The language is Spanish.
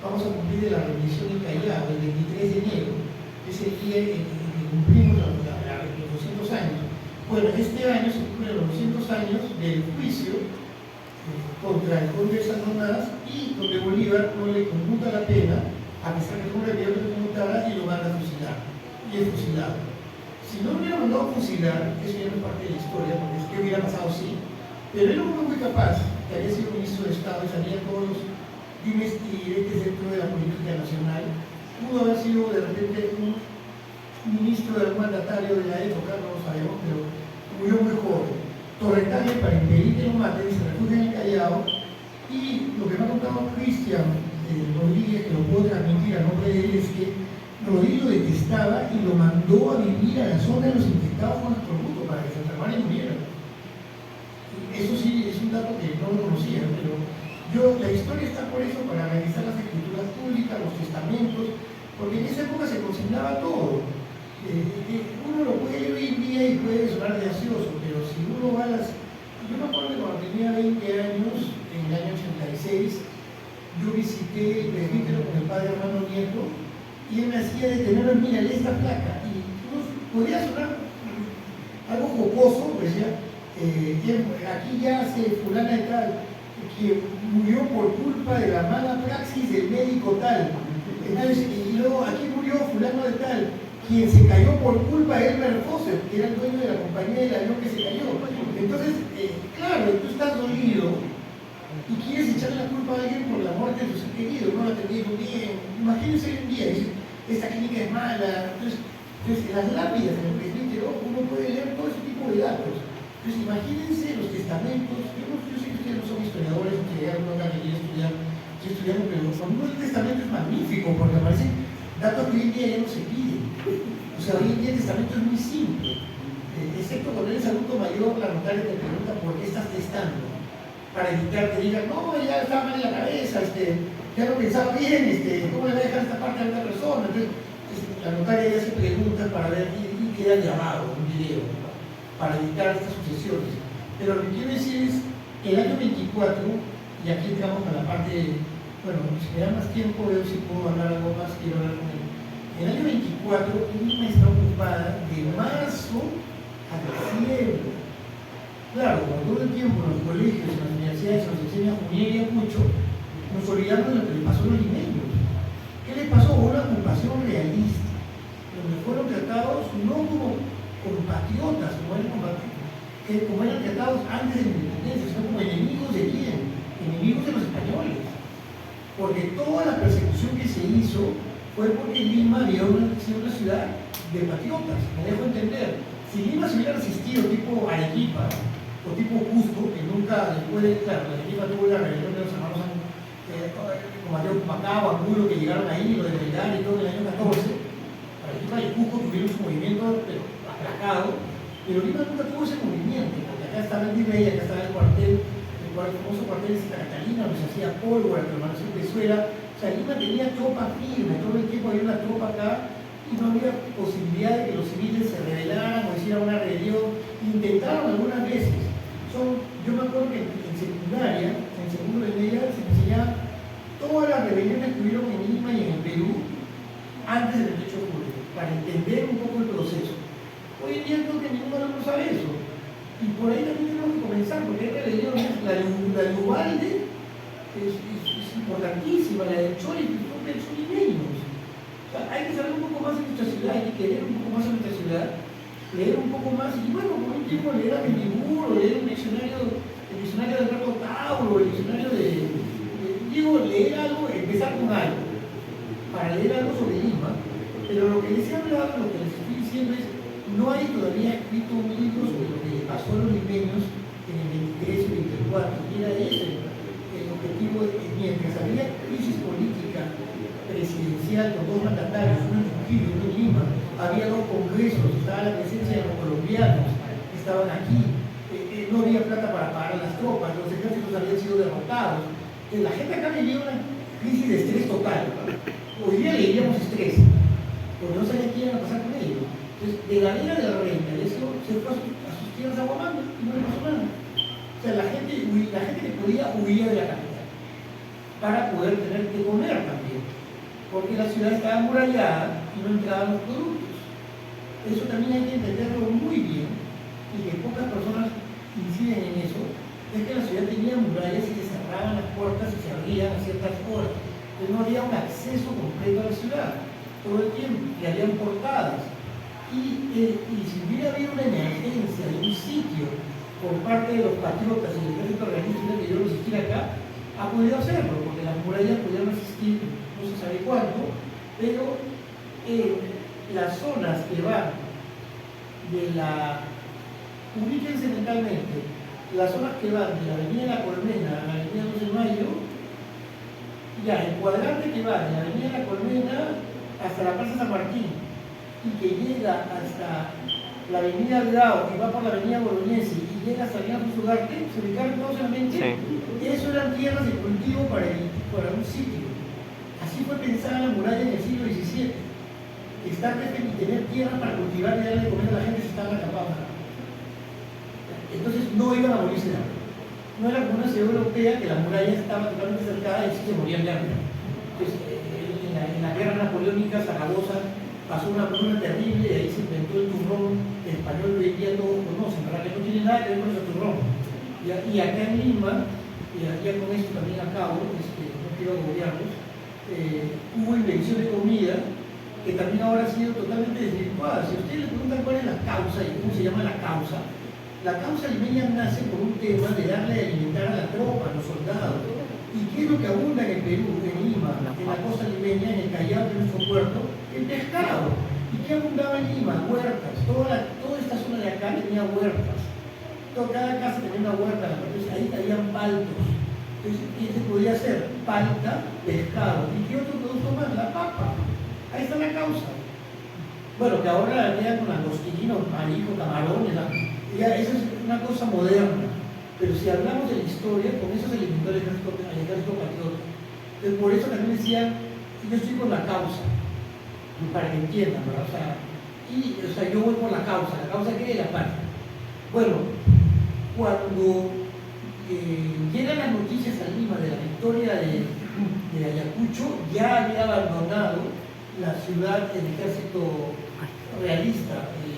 vamos a cumplir la rendición del Callao el 23 de enero, que es el día en que cumplimos los 200 años. Bueno, este año se cumplen los 200 años del juicio contra el conde de Esas Donadas y donde Bolívar no le conmuta la pena, a pesar que no le había conmutara, y lo manda a fusilar. Y es fusilado. Si no lo hubiera mandado a fusilar, eso ya no es parte de la historia, porque es que hubiera pasado sí, pero él era un hombre muy capaz, que había sido ministro de Estado y sabía todos los dimes y diretes dentro de la política nacional. Pudo haber sido de repente un ministro de algún mandatario de la época, no lo sabemos, pero murió muy joven. Torrentales, para impedir que lo maten, se refugia en el Callao, y lo que me ha contado Cristian Rodríguez, que lo puedo transmitir a nombre de él, es que Rodríguez lo detestaba y lo mandó a vivir a la zona de los infectados con el corrupto para que se enfermara y muriera. Eso sí, es un dato que no lo conocía, pero la historia está por eso, para analizar las escrituras públicas, los testamentos, porque en esa época se consignaba todo. Uno lo puede ver hoy en día y puede sonar gracioso, pero si uno va a las... Yo me acuerdo que cuando tenía 20 años, en el año 86, yo visité el presbítero con el padre Hermano Nieto, y él me hacía detenerme, mira, lee esta placa, y uno podía sonar algo jocoso, pues decía, aquí ya se fulana de tal, que murió por culpa de la mala praxis del médico tal. Entonces, y luego aquí murió fulano de tal, quien se cayó por culpa de Elmer Foster, que era el dueño de la compañía del avión que se cayó. Entonces, claro, tú estás dolido y quieres echarle la culpa a alguien por la muerte de tu ser querido, no la atendieron bien. Imagínense hoy en día, dices, esta clínica es mala. Entonces, en las lápidas en el presbítero uno puede leer todo ese tipo de datos. Entonces, imagínense los testamentos. Yo sé que ustedes no son historiadores, que llegaron acá que quieren estudiar, pero cuando uno el testamento es magnífico, porque aparecen datos que hoy en día ya no se piden. O sea, hoy en día el testamento es muy simple. Excepto cuando eres adulto mayor, la notaria te pregunta por qué estás testando, para evitar que digan, no, ya estaba mal en la cabeza, ya no pensaba bien, ¿cómo le voy a dejar esta parte a otra persona? Entonces, la notaria ya se pregunta para ver y queda grabado un video, ¿no? Para evitar estas sucesiones. Pero lo que quiero decir es, el año 24, y aquí entramos a la parte, bueno, si me da más tiempo, veo si puedo hablar algo más, quiero hablar con él. El año 24, Lima está ocupada de marzo a diciembre. Claro, como todo el tiempo en los colegios, en las universidades, se nos enseña Junier y mucho, nos olvidamos de lo que le pasó a los limeños. ¿Qué les pasó? Una ocupación realista, donde fueron tratados no como compatriotas, como eran tratados antes de la independencia, sino como enemigos de quién, enemigos de los españoles. Porque toda la persecución que se hizo fue porque Lima había sido una ciudad de patriotas, me dejo entender. Si Lima se hubiera resistido tipo Arequipa o tipo Cusco, que nunca después de, claro, Arequipa tuvo la rebelión de los hermanos como Mateo Pacao, Angulo, que llegaron ahí, lo de Belgar y todo en el año 14, Arequipa y Cusco tuvieron su movimiento pero aplacado, pero Lima nunca tuvo ese movimiento, porque acá estaba el virrey, acá estaba el cuartel, el famoso cuartel de Santa Catalina, donde se hacía pólvora, que permaneció en Venezuela. O sea, Lima tenía tropa firme, todo el tiempo había una tropa acá, y no había posibilidad de que los civiles se rebelaran o hicieran una rebelión. Intentaron algunas veces. Yo me acuerdo que en secundaria, en segundo de media, se enseñaba todas las rebeliones que hubieron en Lima y en el Perú antes del 28 de julio, para entender un poco el proceso. Hoy en día creo que ninguno de nosotros sabe eso. Y por ahí también tenemos que comenzar, porque hay rebeliones, la de Ubalde es importantísima, la de Chori, que son limeños. O sea, hay que saber un poco más de nuestra ciudad, hay que querer un poco más de nuestra ciudad, leer un poco más, y bueno, por un tiempo leer a Mendiburo, leer el diccionario de Alberto Tauro, el diccionario digo, leer algo, empezar con algo, para leer algo sobre Lima, pero lo que les he hablado, lo que les estoy diciendo es, no hay todavía escrito un libro sobre lo que le pasó a los limeños en el 23 y 24, y era ese el objetivo, mientras había crisis política presidencial con dos mandatarios, uno en Trujillo y otro en Lima, había dos congresos, estaba la presencia de los colombianos que estaban aquí, no había plata para pagar a las tropas, los ejércitos habían sido derrotados, la gente acá vivía una crisis de estrés total. Hoy día le diríamos estrés, porque no sabían qué iban a pasar con ellos. Entonces, de la vida del reina, eso se fue a sus tierras a Guamán y no le pasó nada. O sea, la gente que podía huir de la capital para poder tener que comer también. porque la ciudad estaba amurallada y no entraban los productos. Eso también hay que entenderlo muy bien, y que pocas personas inciden en eso, es que la ciudad tenía murallas y se cerraban las puertas y se abrían a ciertas horas. Entonces no había un acceso completo a la ciudad todo el tiempo, y habían portadas. Y si hubiera habido una emergencia de un sitio por parte de los patriotas y del ejército realista que yo lo existiera acá, ha podido hacerlo, porque las murallas pudieron existir no se sabe cuánto, pero las zonas que van de la, ubíquense mentalmente, las zonas que van de la avenida La Colmena a la avenida 12 de Mayo, ya el cuadrante que va de la avenida La Colmena hasta la Plaza San Martín y que llega hasta la avenida Aldao, que va por la avenida Bolognesi y llega hasta la avenida Ugarte, se ubicaron todos en la mente. Sí. Eso eran tierras de cultivo para un sitio. Así fue pensada la muralla en el siglo XVII. Estar y tener tierra para cultivar y darle de comer a la gente si estaba acapada. Entonces no iban a morirse de hambre. No era como una ciudad europea que la muralla estaba totalmente cercada y sí se morían de hambre. Entonces, en la guerra napoleónica, Zaragoza pasó una hambruna terrible y ahí se inventó el turrón español que hoy día todos conocen, ¿verdad? Que no tiene nada que ver con ese turrón. Y acá en Lima, y ya con esto también acabo, no quiero agobiarlos, hubo invención de comida que también ahora ha sido totalmente desvirtuada. Si ustedes le preguntan cuál es la causa y cómo se llama la causa limeña nace por un tema de darle a alimentar a la tropa, a los soldados. ¿Y qué es lo que abunda en el Perú, en Lima, en la costa limeña, en el Callao, en nuestro puerto? El pescado. ¿Y qué abundaba en Lima? Huertas. Toda esta zona de acá tenía huertas. Cada casa tenía una huerta, entonces ahí habían paltos. Entonces, ¿qué se podía hacer? Palta, pescado. ¿Y qué otro producto más? La papa. Ahí está la causa. Bueno, que ahora quedan con langostinos, marisco, camarones, ya eso es una cosa moderna. Pero si hablamos de la historia, con eso se limitó al ejército patriota. Entonces, por eso también decían, yo estoy por la causa, para que entiendan, ¿verdad? O sea, yo voy por la causa que es la patria. Bueno, cuando llegan las noticias a Lima de la victoria de Ayacucho, ya había abandonado la ciudad el ejército realista, el